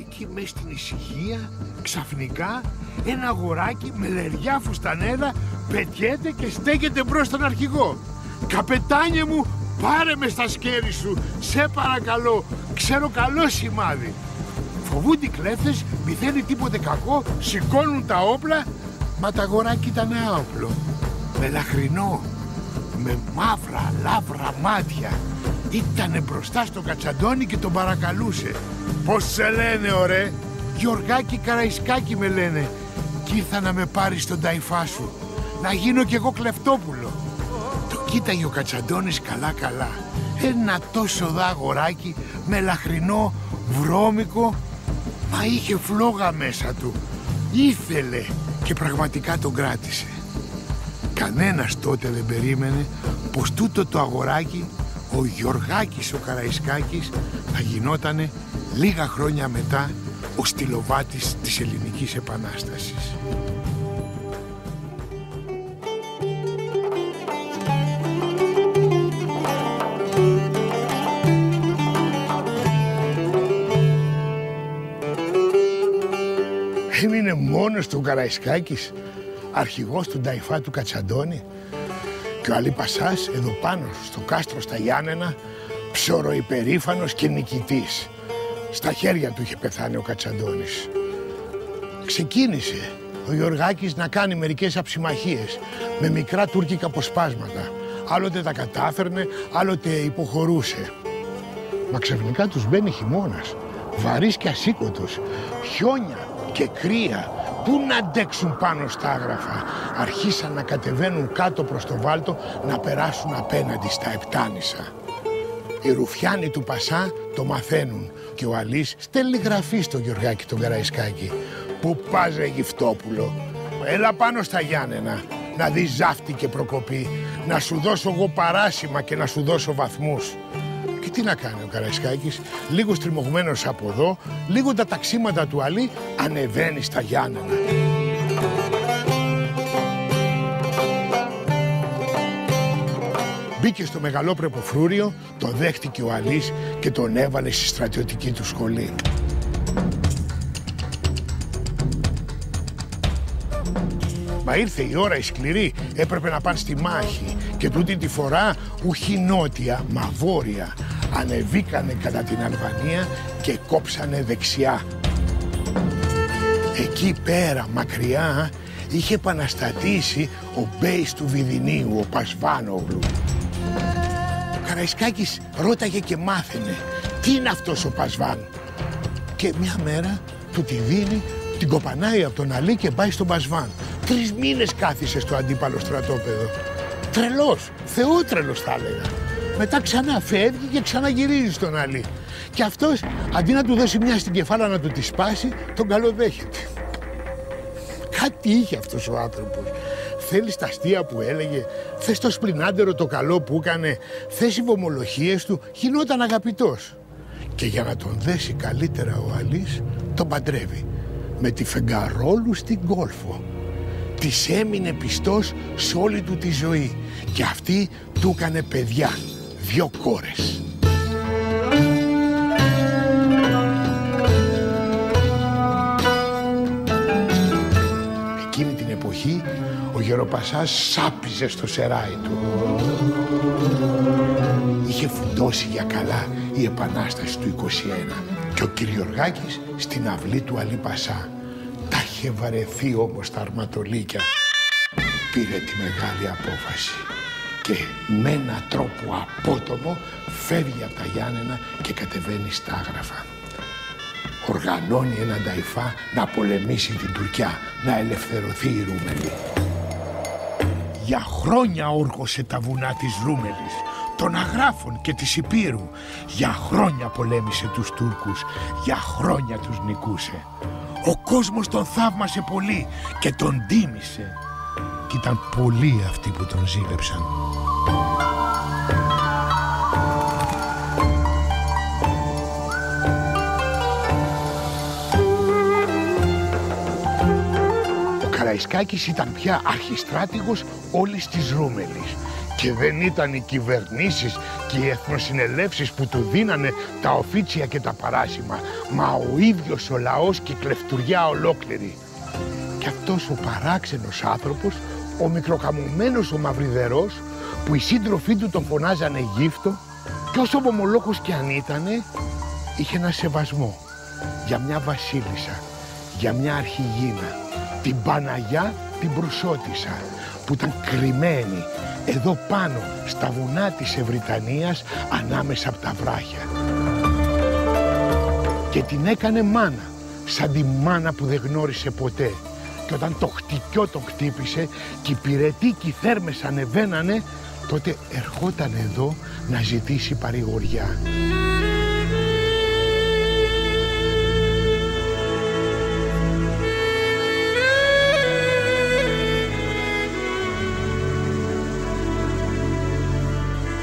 εκεί μες στην ησυχία, ξαφνικά ένα αγοράκι με λεριά φουστανέλα πετιέται και στέκεται μπρος στον αρχηγό. «Καπετάνιε μου, πάρε με στα σκέρη σου, σε παρακαλώ, ξέρω καλό σημάδι». Φοβούνται οι κλέφτες, μη θέλει τίποτε κακό, σηκώνουν τα όπλα, μα το αγοράκι ήταν άοπλο, μελαχρινό, με μαύρα λαύρα μάτια. Ήτανε μπροστά στο Κατσαντώνη και τον παρακαλούσε. «Πώς σε λένε, ωραία?» «Γιωργάκη Καραϊσκάκη με λένε. Κι ήρθα να με πάρεις στον ταϊφά σου, να γίνω κι εγώ κλεφτόπουλο». Το κοίταγε ο Κατσαντώνης καλά. Ένα τόσο δα αγοράκι, μελαχρινό, βρώμικο, μα είχε φλόγα μέσα του. Ήθελε και πραγματικά τον κράτησε. Κανένας τότε δεν περίμενε πως τούτο το αγοράκι, ο Γιωργάκης ο Καραϊσκάκης, θα γινότανε λίγα χρόνια μετά ο στυλοβάτης της Ελληνικής Επανάστασης. Έμεινε μόνος του Καραϊσκάκης, αρχηγός του Νταϊφά του Κατσαντώνη, και ο Αλή Πασάς εδώ πάνω στο κάστρο στα Γιάννενα, ψωροϊπερήφανος και νικητής. Στα χέρια του είχε πεθάνει ο Κατσαντώνης. Ξεκίνησε ο Γιωργάκης να κάνει μερικές αψιμαχίες με μικρά τουρκικά αποσπάσματα. Άλλοτε τα κατάφερνε, άλλοτε υποχωρούσε. Μα ξαφνικά τους μπαίνει χειμώνας, βαρύς και ασήκωτος, χιόνια και κρύα. Πού να αντέξουν πάνω στα άγραφα. Αρχίσαν να κατεβαίνουν κάτω προς το βάλτο, να περάσουν απέναντι στα Επτάνησα. Οι ρουφιάνοι του Πασά το μαθαίνουν και ο Αλής στέλνει γραφή στο Γιωργάκη τον Καραϊσκάκη. «Πού πας ρε Γυφτόπουλο, έλα πάνω στα Γιάννενα, να δεις ζάφτη και προκοπή, να σου δώσω εγώ παράσημα και να σου δώσω βαθμούς». Και τι να κάνει ο Καραϊσκάκης, λίγο στριμωγμένος από εδώ, λίγο τα ταξίματα του Αλή, ανεβαίνει στα Γιάννενα. Μπήκε στο μεγαλόπρεπο φρούριο, το δέχτηκε ο Αλής και τον έβαλε στη στρατιωτική του σχολή. Μα ήρθε η ώρα η σκληρή, έπρεπε να πάνε στη μάχη και τούτη τη φορά ουχή νότια, μα βόρεια. Ανεβήκανε κατά την Αλβανία και κόψανε δεξιά. Εκεί πέρα, μακριά, είχε επαναστατήσει ο μπέης του Βιδινίου, ο Πασβάνογλου. Ο Καραϊσκάκης ρώταγε και μάθαινε τι είναι αυτός ο Πασβάν. Και μια μέρα του τη δίνει, την κοπανάει από τον Αλή και πάει στον Πασβάν. 3 μήνες κάθισε στο αντίπαλο στρατόπεδο. Τρελός, θεότρελος θα έλεγα. Μετά ξανά φεύγει και ξαναγυρίζει στον Αλή. Και αυτός, αντί να του δώσει μια στην κεφάλα να του τη σπάσει, τον καλοδέχεται. Κάτι είχε αυτός ο άνθρωπος. Θέλεις τα αστεία που έλεγε, θες το σπλινάντερο το καλό που έκανε, θες οι βομολογίες του, γινόταν αγαπητός. Και για να τον δέσει καλύτερα ο Αλής, τον παντρεύει με τη Φεγγαρόλου στην Κόλφο. Της έμεινε πιστός σε όλη του τη ζωή και αυτή του έκανε παιδιά, 2 κόρες. Εκείνη την εποχή ο Γεροπασάς σάπιζε στο σεράι του. Είχε φουντώσει για καλά η Επανάσταση του 21 και ο Κυριοργάκης στην αυλή του Αλή Πασά. Τα είχε βαρεθεί όμως τα αρματολίκια. Πήρε τη μεγάλη απόφαση και με έναν τρόπο απότομο φεύγει από τα Γιάννενα και κατεβαίνει στα άγραφα. Οργανώνει έναν ταϊφά να πολεμήσει την Τουρκιά, να ελευθερωθεί η Ρούμελη. Για χρόνια όργωσε τα βουνά της Ρούμελης, των Αγράφων και της Υπήρου. Για χρόνια πολέμησε τους Τούρκους, για χρόνια τους νικούσε. Ο κόσμος τον θαύμασε πολύ και τον τίμησε. Κι ήταν πολλοί αυτοί που τον ζήλεψαν. Ο Καραϊσκάκης ήταν πια αρχιστράτηγος όλης της Ρούμελης Και δεν ήταν οι κυβερνήσεις και οι εθνοσυνελεύσεις που του δίνανε τα οφίτσια και τα παράσημα, μα ο ίδιος ο λαός και η κλεφτουριά ολόκληρη. Και αυτός ο παράξενος άνθρωπος, ο μικροκαμωμένος ο μαυριδερός, που οι σύντροφοί του τον φωνάζανε γύφτο, κι όσο ομολόχος κι αν ήτανε, είχε ένα σεβασμό για μια βασίλισσα, για μια αρχηγίνα, την Παναγιά την Βρουσότισσα, που ήταν κρυμμένη εδώ πάνω στα βουνά της Ευρυτανίας, ανάμεσα από τα βράχια. Και την έκανε μάνα, σαν τη μάνα που δεν γνώρισε ποτέ. Και όταν το χτυκιό τον χτύπησε και οι πυρετοί και οι θέρμες ανεβαίνανε, τότε ερχόταν εδώ να ζητήσει παρηγοριά.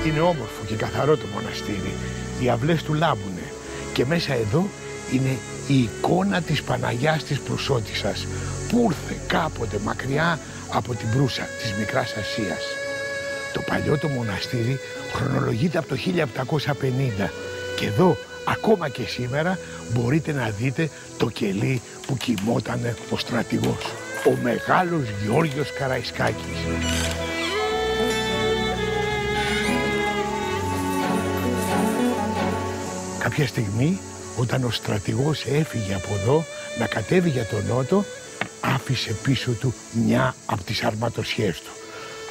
Είναι όμορφο και καθαρό το μοναστήρι. Οι αυλές του λάμπουνε. Και μέσα εδώ είναι η εικόνα της Παναγιάς της Προυσότισσας, που ήρθε κάποτε μακριά από την Προύσα της Μικράς Ασίας. Το παλιό το μοναστήρι χρονολογείται από το 1750 και εδώ ακόμα και σήμερα μπορείτε να δείτε το κελί που κοιμότανε ο στρατηγός, ο μεγάλος Γιώργος Καραϊσκάκης. Κάποια στιγμή, όταν ο στρατηγός έφυγε από εδώ να κατέβει για τον νότο, άφησε πίσω του μια από τις αρματοσιές του,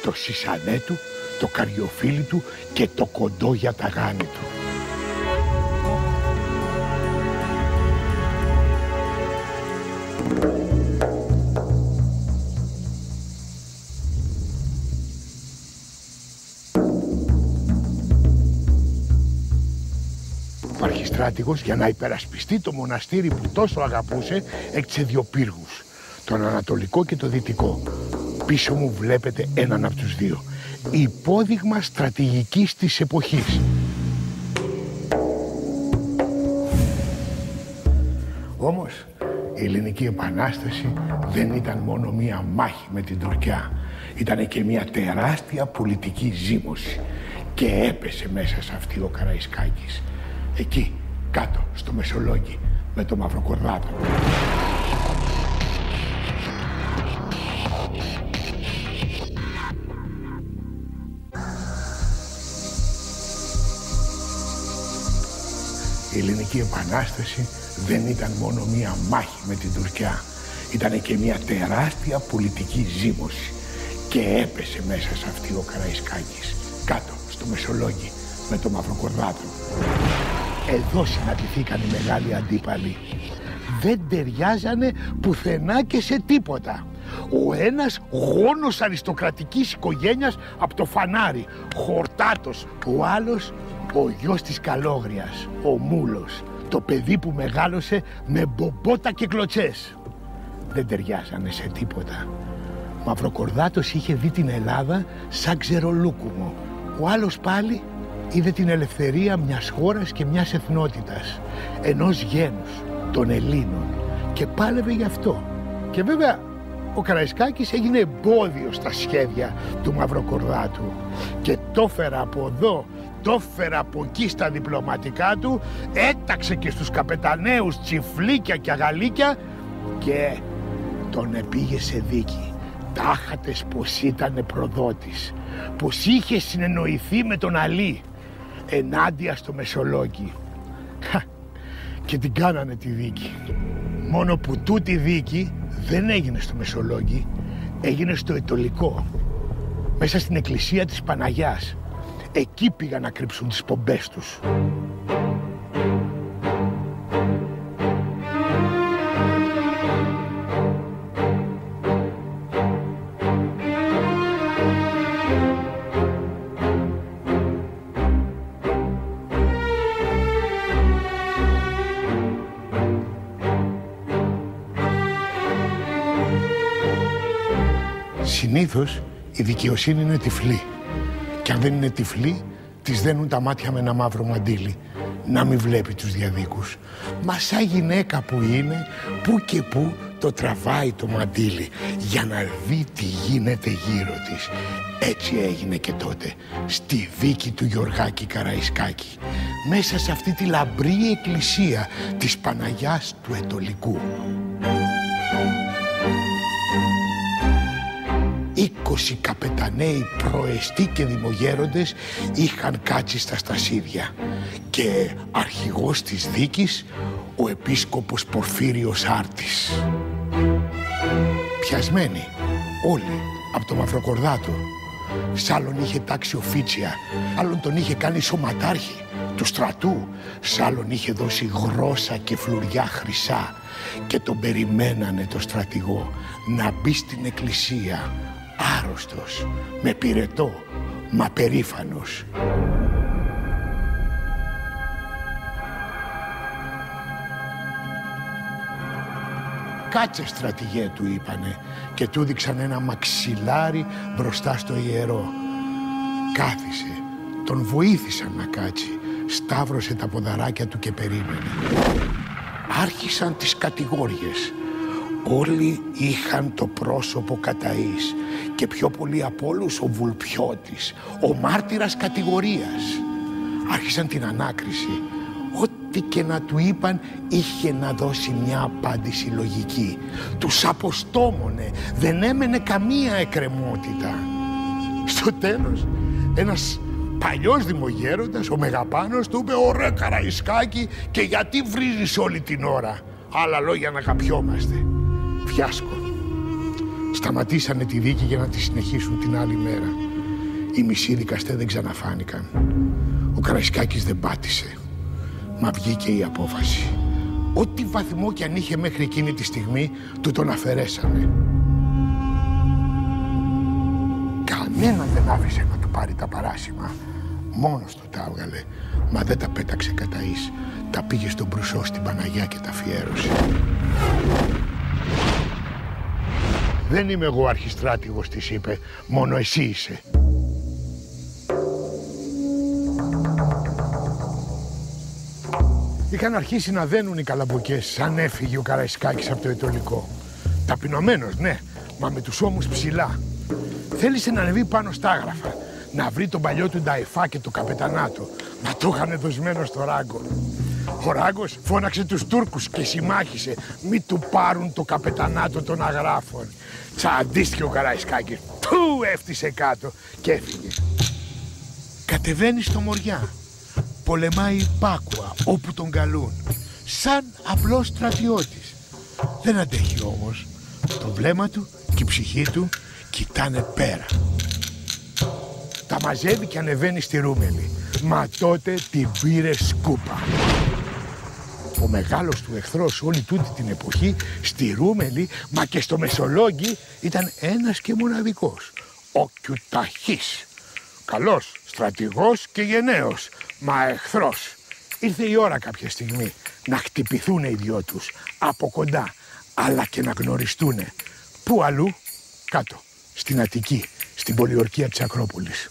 το σισανέ του, το καριοφύλι του και το κοντό για τα γάνη του. Ο αρχιστράτηγος, για να υπερασπιστεί το μοναστήρι που τόσο αγαπούσε, έκτισε δύο πύργους, τον ανατολικό και το δυτικό. Πίσω μου βλέπετε έναν από τους δύο, υπόδειγμα στρατηγικής της εποχής. Όμως η Ελληνική Επανάσταση δεν ήταν μόνο μία μάχη με την Τουρκιά, ήταν και μία τεράστια πολιτική ζήμωση και έπεσε μέσα σε αυτή ο Καραϊσκάκης, εκεί κάτω στο Μεσολόγγι με το Μαυροκορδάτο. Η Ελληνική Επανάσταση δεν ήταν μόνο μία μάχη με την Τουρκιά, ήταν και μία τεράστια πολιτική ζήμωση και έπεσε μέσα σε αυτή ο Καραϊσκάκης, κάτω στο Μεσολόγγι με το Μαυροκορδάτο. Εδώ συναντηθήκαν οι μεγάλοι αντίπαλοι. Δεν ταιριάζανε πουθενά και σε τίποτα. Ο ένας γόνος αριστοκρατικής οικογένειας από το Φανάρι, Χορτάτος. Ο άλλος ο γιος της Καλόγριας, ο Μούλος, το παιδί που μεγάλωσε με μπομπότα και κλωτσές. Δεν ταιριάζανε σε τίποτα. Ο Μαυροκορδάτος είχε δει την Ελλάδα σαν ξερολούκουμο. Ο άλλος πάλι είδε την ελευθερία μιας χώρας και μιας εθνότητας, ενός γένους, των Ελλήνων, και πάλευε γι' αυτό. Και βέβαια ο Καραϊσκάκης έγινε εμπόδιο στα σχέδια του Μαυροκορδάτου και το έφερα από εδώ, το έφερα από εκεί στα διπλωματικά του, έταξε και στους καπεταναίους τσιφλίκια και αγαλίκια και τον επήγε σε δίκη. Τάχατες πως ήταν προδότης, πως είχε συνεννοηθεί με τον Αλή ενάντια στο Μεσολόγγι. Και την κάνανε τη δίκη. Μόνο που τούτη δίκη δεν έγινε στο Μεσολόγγι, έγινε στο Αιτωλικό, μέσα στην εκκλησία της Παναγιάς. Εκεί πήγαν να κρύψουν τις πομπές τους. Συνήθως η δικαιοσύνη είναι τυφλή και αν δεν είναι τυφλή της δένουν τα μάτια με ένα μαύρο μαντίλι να μην βλέπει τους διαδίκους. Μα σαν γυναίκα που είναι, που και που το τραβάει το μαντίλι για να δει τι γίνεται γύρω της. Έτσι έγινε και τότε στη δίκη του Γιωργάκη Καραϊσκάκη, μέσα σε αυτή τη λαμπρή εκκλησία της Παναγιάς του Ετωλικού. 20 καπεταναίοι προεστοί και δημογέροντες είχαν κάτσει στα στασίδια και αρχηγός της δίκης ο επίσκοπος Πορφύριος Άρτης. Πιασμένοι όλοι από το Μαυροκορδάτο. Σ' άλλον είχε τάξει οφίτσια, άλλον τον είχε κάνει σωματάρχη του στρατού, σ' άλλον είχε δώσει γρόσα και φλουριά χρυσά και τον περιμένανε το στρατηγό να μπει στην εκκλησία άρρωστος, με πυρετό, μα περήφανος. «Κάτσε, στρατηγέ», του είπανε και του δείξαν ένα μαξιλάρι μπροστά στο ιερό. Κάθισε, τον βοήθησαν να κάτσει, σταύρωσε τα ποδαράκια του και περίμενε. Άρχισαν τις κατηγόριες. Όλοι είχαν το πρόσωπο καταής και πιο πολύ από όλους ο Βουλπιώτης, ο μάρτυρας κατηγορίας. Άρχισαν την ανάκριση. Ό,τι και να του είπαν είχε να δώσει μια απάντηση λογική. Τους αποστόμωνε, δεν έμενε καμία εκκρεμότητα. Στο τέλος ένας παλιός δημογέροντας, ο Μεγαπάνος, του είπε «Ωραία Καραϊσκάκη, και γιατί βρίζεις όλη την ώρα? Άλλα λόγια να καπιόμαστε». Φιάσκο. Σταματήσανε τη δίκη για να τη συνεχίσουν την άλλη μέρα. Οι μισοί δικαστές δεν ξαναφάνηκαν. Ο Καραϊσκάκης δεν πάτησε. Μα βγήκε η απόφαση. Ό,τι βαθμό κι αν είχε μέχρι εκείνη τη στιγμή, του τον αφαιρέσανε. Κανέναν δεν άφησε να του πάρει τα παράσημα. Μόνος του τα έβγαλε. Μα δεν τα πέταξε καταής. Τα πήγε στον Μπρουσό στην Παναγιά και τα αφιέρωσε. «Δεν είμαι εγώ αρχιστράτηγος», της είπε, «μόνο εσύ είσαι». Είχαν αρχίσει να δένουν οι καλαμποκές σαν έφυγε ο Καραϊσκάκης από το Ετωλικό. Ταπεινωμένος, ναι, μα με τους ώμους ψηλά. Θέλησε να ανεβεί πάνω στα άγραφα, να βρει τον παλιό του Νταϊφά και το καπετανάτο, μα το είχανε δοσμένο στο Ράγκο. Ο Ράγκος φώναξε τους Τούρκους και συμμάχησε μη του πάρουν το καπετανάτο των αγράφων. Τσαντίστηκε ο Καραϊσκάκης, του έφτισε κάτω και έφυγε. Κατεβαίνει στο Μοριά, πολεμάει υπάκουα όπου τον καλούν, σαν απλός στρατιώτης. Δεν αντέχει όμως. Το βλέμμα του και η ψυχή του κοιτάνε πέρα. Τα μαζεύει και ανεβαίνει στη Ρούμελη, μα τότε την πήρε σκούπα. Ο μεγάλος του εχθρός όλη τούτη την εποχή στη Ρούμελη, μα και στο Μεσολόγγι, ήταν ένας και μοναδικός, ο Κιουταχής. Καλός στρατηγός και γενναίος, μα εχθρός. Ήρθε η ώρα κάποια στιγμή να χτυπηθούν οι δυο τους από κοντά, αλλά και να γνωριστούνε. Πού αλλού? Κάτω, στην Αττική, στην πολιορκία της Ακρόπολης.